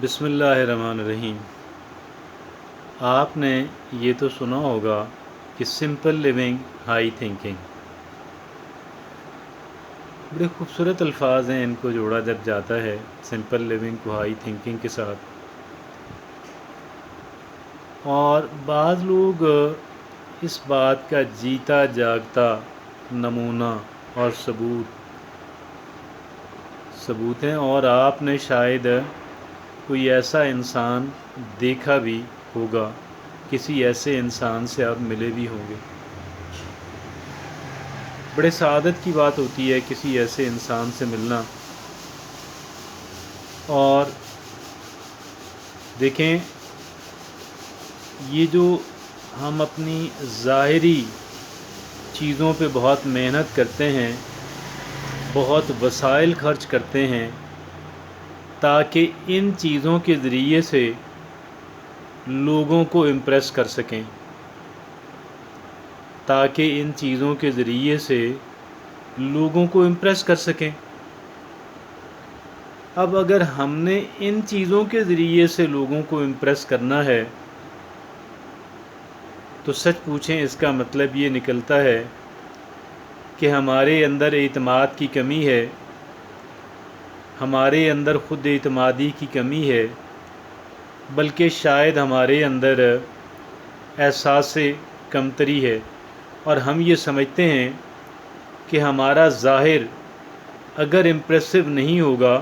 بسم اللہ الرحمن الرحیم۔ آپ نے یہ تو سنا ہوگا کہ سمپل لیونگ ہائی تھنکنگ، بڑے خوبصورت الفاظ ہیں، ان کو جوڑا جب جاتا ہے سمپل لیونگ کو ہائی تھنکنگ کے ساتھ، اور بعض لوگ اس بات کا جیتا جاگتا نمونہ اور ثبوت ہیں، اور آپ نے شاید کوئی ایسا انسان دیکھا بھی ہوگا، کسی ایسے انسان سے آپ ملے بھی ہوں گے۔ بڑے سعادت کی بات ہوتی ہے کسی ایسے انسان سے ملنا، اور دیکھیں یہ جو ہم اپنی ظاہری چیزوں پہ بہت محنت کرتے ہیں، بہت وسائل خرچ کرتے ہیں تاکہ ان چیزوں کے ذریعے سے لوگوں کو امپریس کر سکیں، کر سکیں۔ اب اگر ہم نے ان چیزوں کے ذریعے سے لوگوں کو امپریس کرنا ہے تو سچ پوچھیں اس کا مطلب یہ نکلتا ہے کہ ہمارے اندر اعتماد کی کمی ہے، ہمارے اندر خود اعتمادی کی کمی ہے، بلکہ شاید ہمارے اندر احساس کمتری ہے، اور ہم یہ سمجھتے ہیں کہ ہمارا ظاہر اگر امپریسو نہیں ہوگا،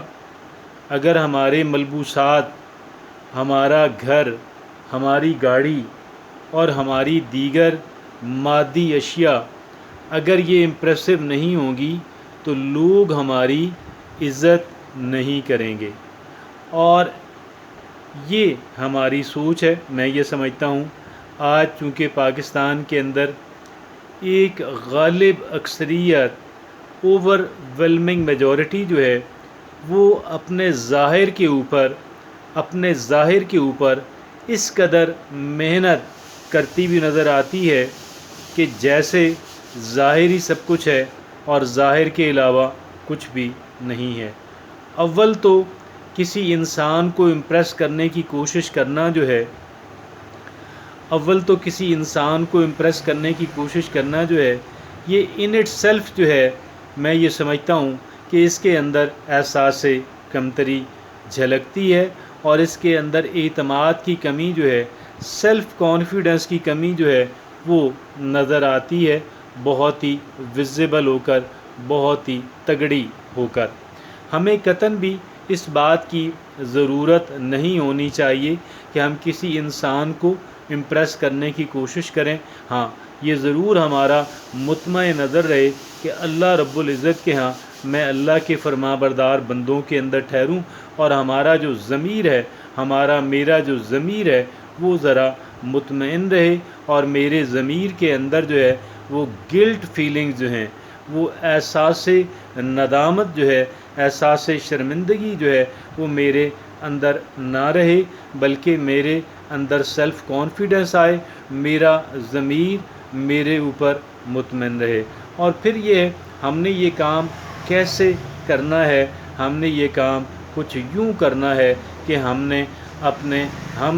اگر ہمارے ملبوسات، ہمارا گھر، ہماری گاڑی اور ہماری دیگر مادی اشیاء اگر یہ امپریسو نہیں ہوں گی تو لوگ ہماری عزت نہیں کریں گے، اور یہ ہماری سوچ ہے۔ میں یہ سمجھتا ہوں آج چونکہ پاکستان کے اندر ایک غالب اکثریت، اوور ویلمنگ میجورٹی جو ہے وہ اپنے ظاہر کے اوپر اس قدر محنت کرتی بھی نظر آتی ہے کہ جیسے ظاہری سب کچھ ہے اور ظاہر کے علاوہ کچھ بھی نہیں ہے۔ اول تو کسی انسان کو امپریس کرنے کی کوشش کرنا جو ہے یہ ان اٹ سیلف جو ہے، میں یہ سمجھتا ہوں کہ اس کے اندر احساس کمتری جھلکتی ہے، اور اس کے اندر اعتماد کی کمی جو ہے، سیلف کانفیڈنس کی کمی جو ہے وہ نظر آتی ہے، بہت ہی ویزیبل ہو کر، بہت ہی تگڑی ہو کر۔ ہمیں قطعاً بھی اس بات کی ضرورت نہیں ہونی چاہیے کہ ہم کسی انسان کو امپریس کرنے کی کوشش کریں۔ ہاں، یہ ضرور ہمارا مطمع نظر رہے کہ اللہ رب العزت کے ہاں میں اللہ کے فرما بردار بندوں کے اندر ٹھہروں، اور ہمارا جو ضمیر ہے، میرا جو ضمیر ہے وہ ذرا مطمئن رہے، اور میرے ضمیر کے اندر جو ہے وہ گلٹ فیلنگ جو ہیں، وہ احساس ندامت جو ہے، احساس شرمندگی جو ہے وہ میرے اندر نہ رہے، بلکہ میرے اندر سیلف کانفیڈنس آئے، میرا ضمیر میرے اوپر مطمئن رہے۔ اور پھر ہم نے یہ کام کیسے کرنا ہے؟ ہم نے یہ کام کچھ یوں کرنا ہے کہ ہم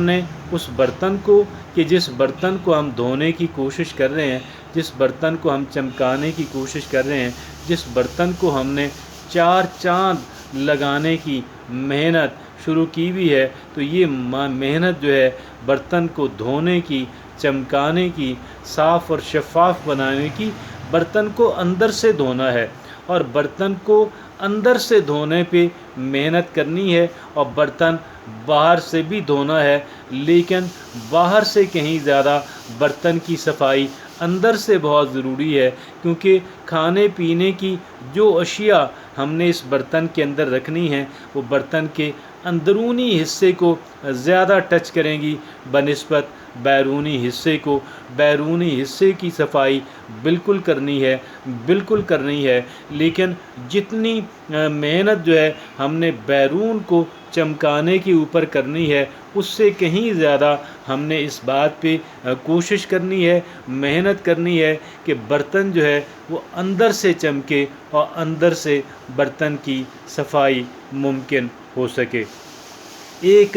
نے اس برتن کو، کہ جس برتن کو ہم دھونے کی کوشش کر رہے ہیں، جس برتن کو ہم چمکانے کی کوشش کر رہے ہیں، جس برتن کو ہم نے 4 چاند لگانے کی محنت شروع کی بھی ہے، تو یہ محنت جو ہے برتن کو دھونے کی، چمکانے کی، صاف اور شفاف بنانے کی، برتن کو اندر سے دھونا ہے، اور برتن کو اندر سے دھونے پہ محنت کرنی ہے، اور برتن باہر سے بھی دھونا ہے، لیکن باہر سے کہیں زیادہ برتن کی صفائی اندر سے بہت ضروری ہے، کیونکہ کھانے پینے کی جو اشیاء ہم نے اس برتن کے اندر رکھنی ہیں وہ برتن کے اندرونی حصے کو زیادہ ٹچ کریں گی بنسبت بیرونی حصے کو۔ بیرونی حصے کی صفائی بالکل کرنی ہے، لیکن جتنی محنت جو ہے ہم نے بیرون کو چمکانے کے اوپر کرنی ہے، اس سے کہیں زیادہ ہم نے اس بات پہ کوشش کرنی ہے، محنت کرنی ہے کہ برتن جو ہے وہ اندر سے چمکے اور اندر سے برتن کی صفائی ممکن ہو سکے۔ ایک